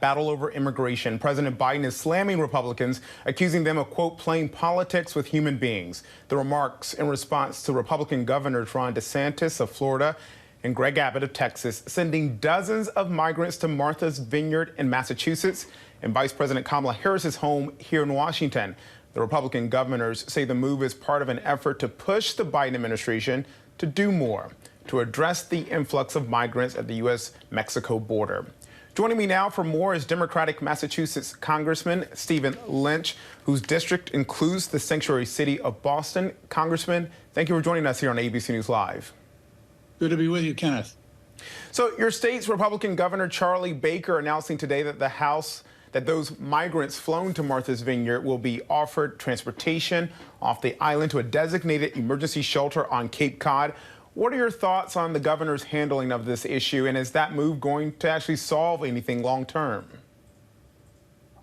Battle over immigration. President Biden is slamming Republicans, accusing them of, quote, playing politics with human beings. The remarks in response to Republican Governors Ron Desantis of Florida and Greg Abbot of Texas, sending dozens of migrants to Martha's Vineyard in Massachusetts and Vice President Kamala Harris's home here in Washington. The Republican governors say the move is part of an effort to push the Biden administration to do more to address the influx of migrants at the U.S.-Mexico border. Joining me now for more is Democratic Massachusetts Congressman Stephen Lynch, whose district includes the sanctuary city of Boston. Congressman, thank you for joining us here on ABC News Live. Good to be with you, Kenneth. So your state's Republican Governor Charlie Baker announcing today that those migrants flown to Martha's Vineyard will be offered transportation off the island to a designated emergency shelter on Cape Cod. What are your thoughts on the governor's handling of this issue, and is that move going to actually solve anything long term?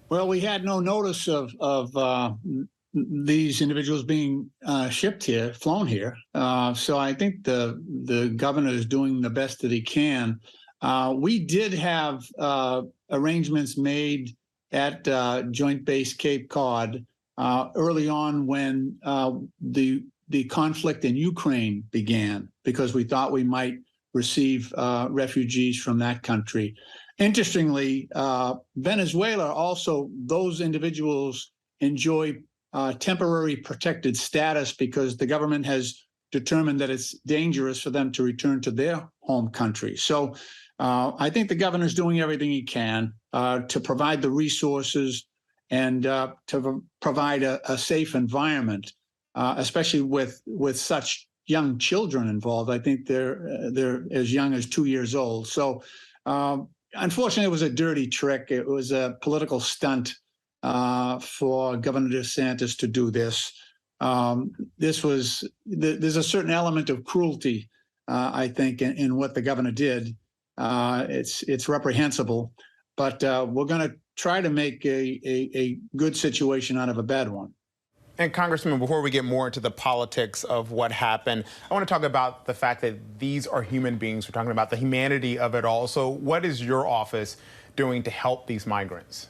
Well, we had no notice of these individuals being shipped here, flown here. So I think the governor is doing the best that he can. We did have arrangements made at Joint Base Cape Cod early on when the conflict in Ukraine began, because we thought we might receive refugees from that country. Interestingly, Venezuela also, those individuals enjoy temporary protected status because the government has determined that it's dangerous for them to return to their home country. So I think the governor's doing everything he can to provide the resources and to provide a safe environment, especially with such young children involved. I think they're as young as 2 years old. So unfortunately, it was a dirty trick. It was a political stunt for Governor DeSantis to do this. There's a certain element of cruelty, I think, in what the governor did. It's reprehensible, but we're going to try to make a good situation out of a bad one. And Congressman, before we get more into the politics of what happened, I want to talk about the fact that these are human beings. We're talking about the humanity of it all. So what is your office doing to help these migrants?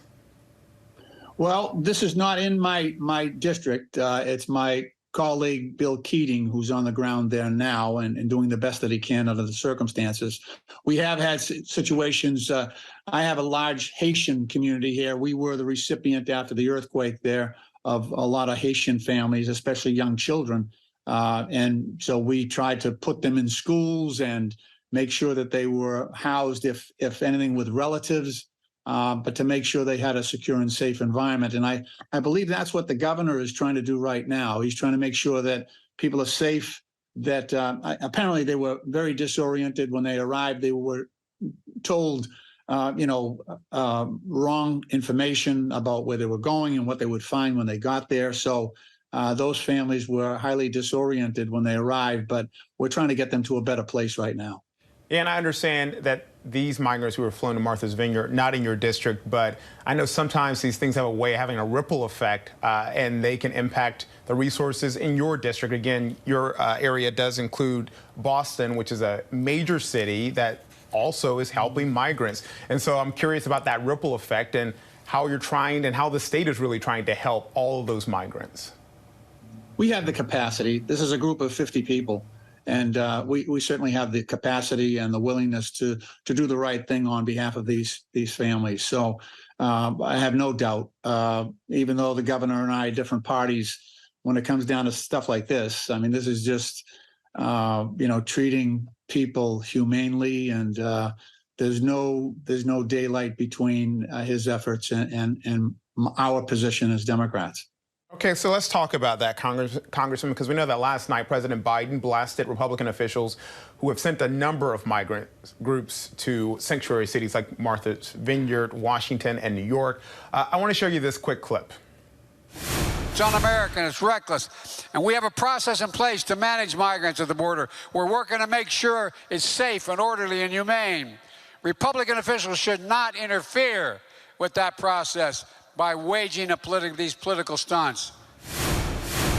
Well, this is not in my district. It's my colleague, Bill Keating, who's on the ground there now and doing the best that he can under the circumstances. We have had situations. I have a large Haitian community here. We were the recipient after the earthquake there of a lot of Haitian families, especially young children. And so we tried to put them in schools and make sure that they were housed, if anything, with relatives, but to make sure they had a secure and safe environment. And I believe that's what the governor is trying to do right now. He's trying to make sure that people are safe, that apparently they were very disoriented when they arrived. They were told wrong information about where they were going and what they would find when they got there. So those families were highly disoriented when they arrived, but we're trying to get them to a better place right now. Yeah, and I understand that these migrants who were flown to Martha's Vineyard, not in your district, but I know sometimes these things have a way of having a ripple effect, and they can impact the resources in your district. Again, your area does include Boston, which is a major city that also is helping migrants. And so I'm curious about that ripple effect and how you're trying and how the state is really trying to help all of those migrants. We have the capacity. This is a group of 50 people. And we certainly have the capacity and the willingness to do the right thing on behalf of these families. So I have no doubt, even though the governor and I are different parties, when it comes down to stuff like this, I mean, this is just, treating people humanely, and there's no daylight between his efforts and our position as Democrats. Okay, so let's talk about that, Congressman, because we know that last night President Biden blasted Republican officials who have sent a number of migrant groups to sanctuary cities like Martha's Vineyard, Washington, and New York. I want to show you this quick clip. It's un-American, it's reckless, and we have a process in place to manage migrants at the border. We're working to make sure it's safe and orderly and humane. Republican officials should not interfere with that process by waging these political stunts.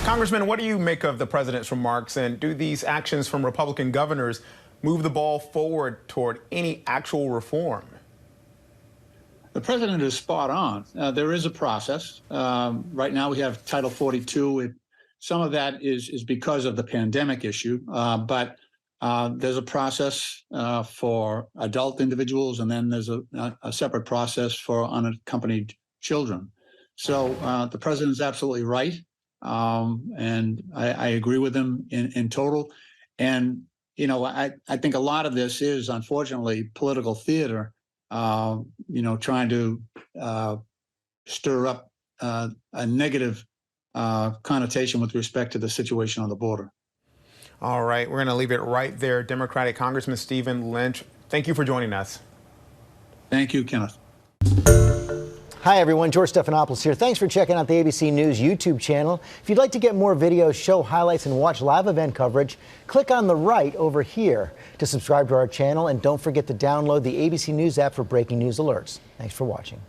Congressman, what do you make of the president's remarks, and do these actions from Republican governors move the ball forward toward any actual reform? The president is spot on. There is a process. Right now we have Title 42. Some of that is because of the pandemic issue, but there's a process for adult individuals, and then there's a separate process for unaccompanied children. So the president is absolutely right, and I agree with him in total. And I think a lot of this is unfortunately political theater. Trying to stir up a negative connotation with respect to the situation on the border. All right, we're going to leave it right there. Democratic Congressman Stephen Lynch, thank you for joining us. Thank you, Kenneth. Hi, everyone. George Stephanopoulos here. Thanks for checking out the ABC News YouTube channel. If you'd like to get more videos, show highlights, and watch live event coverage, click on the right over here to subscribe to our channel. And don't forget to download the ABC News app for breaking news alerts. Thanks for watching.